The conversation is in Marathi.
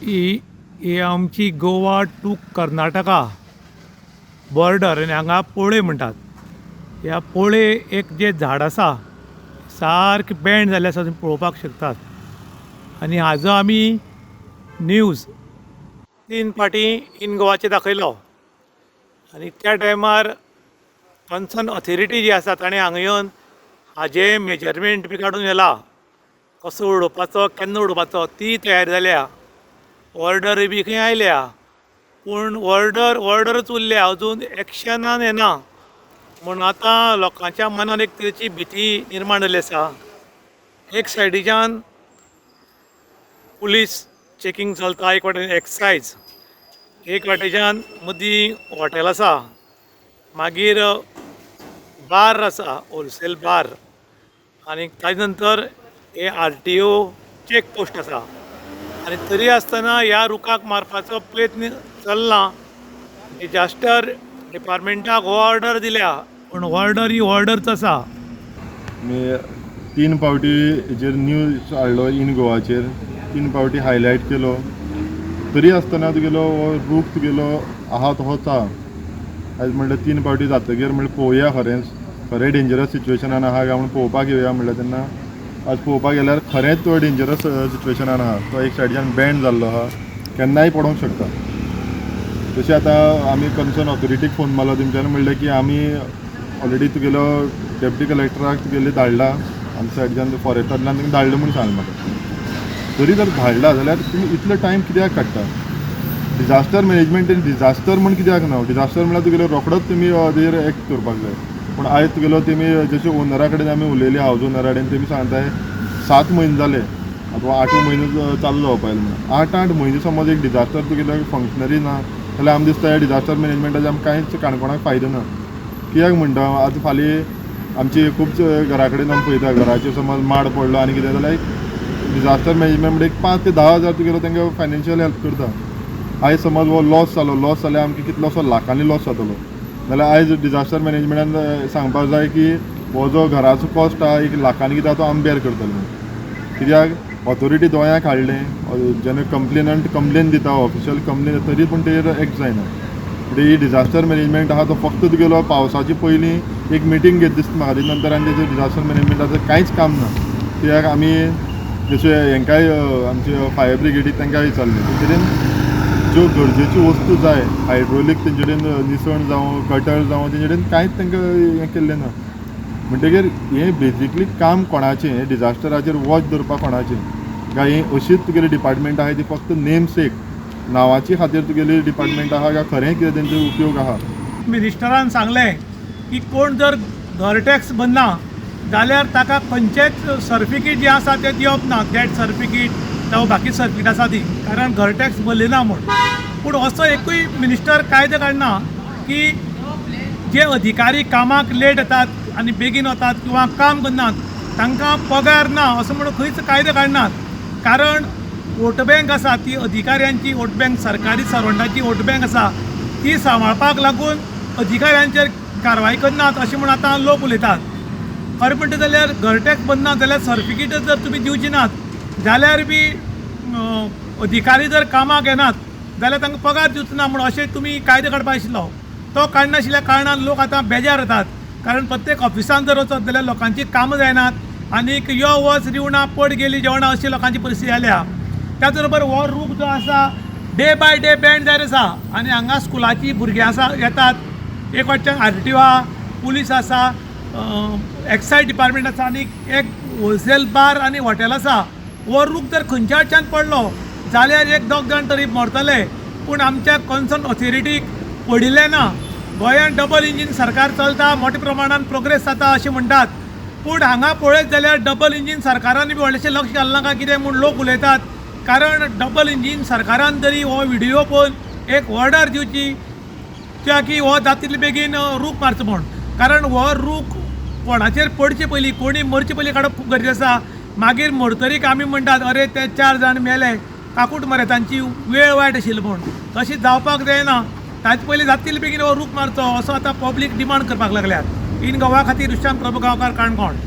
ही आमची गोवा टू कर्नाटका बॉर्डर आनी हांगा पोळे म्हणटात. ह्या पोळे एक जे झाड आसा सारकें बँड जाल्लें आसा, तुम्ही पळोवपाक शकतात. आनी हाजो आमी न्यूज 3 फाटी इन गोवाचेर दाखयलो. आनी त्या टायमार कन्सर्न ऑथॉरिटी जी आसा ताणें हांगा येवन हाजे मेजरमेंट बी काडून व्हेला, कसो उडोवपाचो केन्ना उडोवपाचो ती तयारी जाल्या. ऑर्डर बी खंय आयल्या, पूण ऑर्डरच उरल्या, अजून एक्शनान येना. म्हूण आतां लोकांच्या मनान एक तरेची भिती निर्माण जाल्ली आसा. एक सायडीच्यान पुलीस चॅकींग चलता, एक वाटेन एक्सायज, एक वाटेच्यान मदीं हॉटेल आसा, मागीर बार आसा, होलसेल बार, आनी ताजे नंतर हे RTO चॅक पोस्ट आसा. आनी तरी आसतना ह्या रुखाक मारपाचो प्रयत्न चलना. डिजास्टर डिपार्टमेंटाक हो ऑर्डर दिल्या, पूण ऑर्डर ही ऑर्डरच आसा. मी 3 फावटी हेजेर न्यूज हाडलो इन गोवाचेर, 3 फावटी हायलायट केलो. तरी आसतना तुगेलो हो रूख तुगेलो आहा तसोच आहा. आयज म्हणल्यार 3 फावटी जातकीर म्हणल्यार पळोवया खरें डेंजरस सिच्युएशनान आहा काय म्हणून पळोवपाक येवया म्हणल्यार तेन्ना आज पळोवपाक गेल्यार खरेंच तो डेंजरस सिच्युएशनान आहा. तो एक सायडीच्यान बँड जाल्लो आहा, केन्नाय पडोंक शकता. तशें आतां आमी कन्सर्न ऑथॉरिटीक फोन मारलो, तेंच्यांनी म्हणलें की आमी ऑलरेडी तुगेलो डेप्युटी कलेक्टराक तुगेले धाडला, आमच्या सायडीच्यान फॉरेस्टांतल्यान तुमी धाडलो म्हणून सांगलें म्हाका. जरी जर धाडला जाल्यार तुमी इतलो टायम कित्याक काडटा? डिजास्टर मॅनेजमेंट आनी डिजास्टर म्हण कित्याक ना? डिजास्टर म्हळ्यार तुगेलो रोखडोच तुमी तेजेर एक्ट करपाक जाय. पूण आयज तुगेलो तेमी जशें ओनरा कडेन आमी उलयली, हावज ओनरा कडेन, तेमी सांगताय 7 म्हयने जाले अथवा 8 म्हयने चालू जावपा आयले म्हणून. 8 म्हयने समज एक डिजास्टर तुगेलो फंक्शनरी ना जाल्यार आमी दिसता डिजास्टर मॅनेजमेंटाचे आमकां कांयच काणकोणाक फायदो ना. कित्याक म्हणटा, आतां फाल्यां आमची खूब घरा कडेन आमी पळयता, घराचेर समज माड पडलो आनी कितें जाल्यार एक डिजास्टर मॅनेजमेंट म्हणजे 5 ते 10 हजार तुगेलो तांकां फायनान्शियल हेल्प करता. आयज समज हो लॉस जाल्यार आमकां कितलोसो लाखांनी लॉस जातलो. जाल्यार आयज डिजास्टर मॅनेजमेंटान सांगपाक जाय की हो जो घराचो कॉस्ट आहा 1 लाखांनी कितें तो आमी बेर करतलो. कित्याक ऑथॉरिटी दोळ्यांक हाडलें, जेन्ना कंप्लेन दिता, ऑफिशियल कंप्लेन दिता, तरी पूण तेजेर एक्ट जायना. म्हणजे ही डिजास्टर मॅनेजमेंट आहा तो फक्त तुगेलो पावसाचे पयलीं एक मिटींग घेत दिसता म्हाका, तेजे नंतर आनी तेजेर डिजास्टर मॅनेजमेंटाचें कांयच काम ना. कित्याक आमी जशें हेंकाय आमचे फायर ब्रिगेडीक तांकां विचारलें, ते कडेन ज्यो गरजेच्यो वस्तू जाय, हायड्रोलीक तेंचे कडेन निसण जावं, कटर जावं, तेंचे कडेन कांयच तांकां हें केल्लें ना. म्हणटकीर हें बेजिकली काम कोणाचें? हें डिजास्टराचेर वॉच दवरपाक कोणाचें? काय हें अशीच तुगेली डिपार्टमेंट आहा ती फक्त नेम सेक नांवाची खातीर तुगेली डिपार्टमेंट आहा काय खरें कितें तेंचो उपयोग आहा? मिनिस्टरान सांगलें की कोण जर घर टॅक्स भरना जाल्यार ताका खंयचेच सर्टिफिकेट जे आसा ते दिवप ना. डेथ सर्टिफिकेट जावं बाकी सर्टिफिकेट आसा ती, कारण घर टॅक्स भरले ना म्हूण. पूण असो एकूय मिनिस्टर कायदो काडना की जे अधिकारी कामाक लेट येतात आनी बेगीन वतात किंवा काम करनात तांकां पगार ना असो म्हणून खंयच कायदो काडनात. कारण वोट बँक आसा ती अधिकाऱ्यांची वोट बँक, सरकारी सर्वंटाची वोट बँक आसा, ती सांबाळपाक लागून अधिकाऱ्यांचेर कारवाय करनात अशें म्हणून आतां लोक उलयतात. खरें म्हणटा जाल्यार घर टॅक्स भरनात जाल्यार सर्टिफिकेट जर तुमी दिवची नात जाल्यार बी अधिकारी जर कामाक येनात जाल्यार तांकां पगार दिवचो ना म्हणून अशें तुमी कायदो काडपाक आशिल्लो. तो काडनाशिल्ल्या कारणान लोक आतां बेजार येतात. कारण प्रत्येक ऑफिसान जर वचत जाल्यार लोकांची कामां जायनात आनीक यो वच रिवणां पड गेली जेवणां अशी लोकांची परिस्थिती जाल्या. त्याच बरोबर हो रूख जो आसा डे बाय डे बँड जायत आसा. आनी हांगा स्कुलाची भुरगीं आसा येतात, एक वाटच्यान RTO आहा, पुलीस आसा, एक्सायज डिपार्टमेंट आसा, आनी एक होलसेल बार आनी हॉटेल आसा. हो रूख जर खंयच्या वटच्यान पडलो जाल्यार 1-2 जाण तरी मरतले. पूण आमच्या कन्सर्न ऑथॉरिटीक पडिल्लें ना. गोंयांत डबल इंजीन सरकार चलता, मोठ्या प्रमाणात प्रोग्रेस जाता अशें म्हणटात. पूण हांगा पळयत जाल्यार डबल इंजीन सरकारान बी व्हडलेशें लक्ष घालना काय कितें म्हूण लोक उलयतात. कारण डबल इंजीन सरकारान तरी हो व्हिडियो पळोवन एक ऑर्डर दिवची कित्याक की हो जाता तितले बेगीन रूख मारचो म्हूण. कारण हो रूख कोणाचेर पडचे पयलीं, कोणी मरचे पयलीं काडप खूब गरजेचें आसा. मागीर मरतरीक आमी म्हणटात अरे ते 4 जाण मेले, काकूट मरे तांची वेळ वायट आशिल्ली म्हूण. तशी जावपाक जायना. ताचे पयलीं जाता तितले बेगीन हो रूख मारचो असो आतां पब्लीक डिमांड करपाक लागल्यात. इन गोवा खातीर दुशांत प्रभू गांवकार, काणकोण.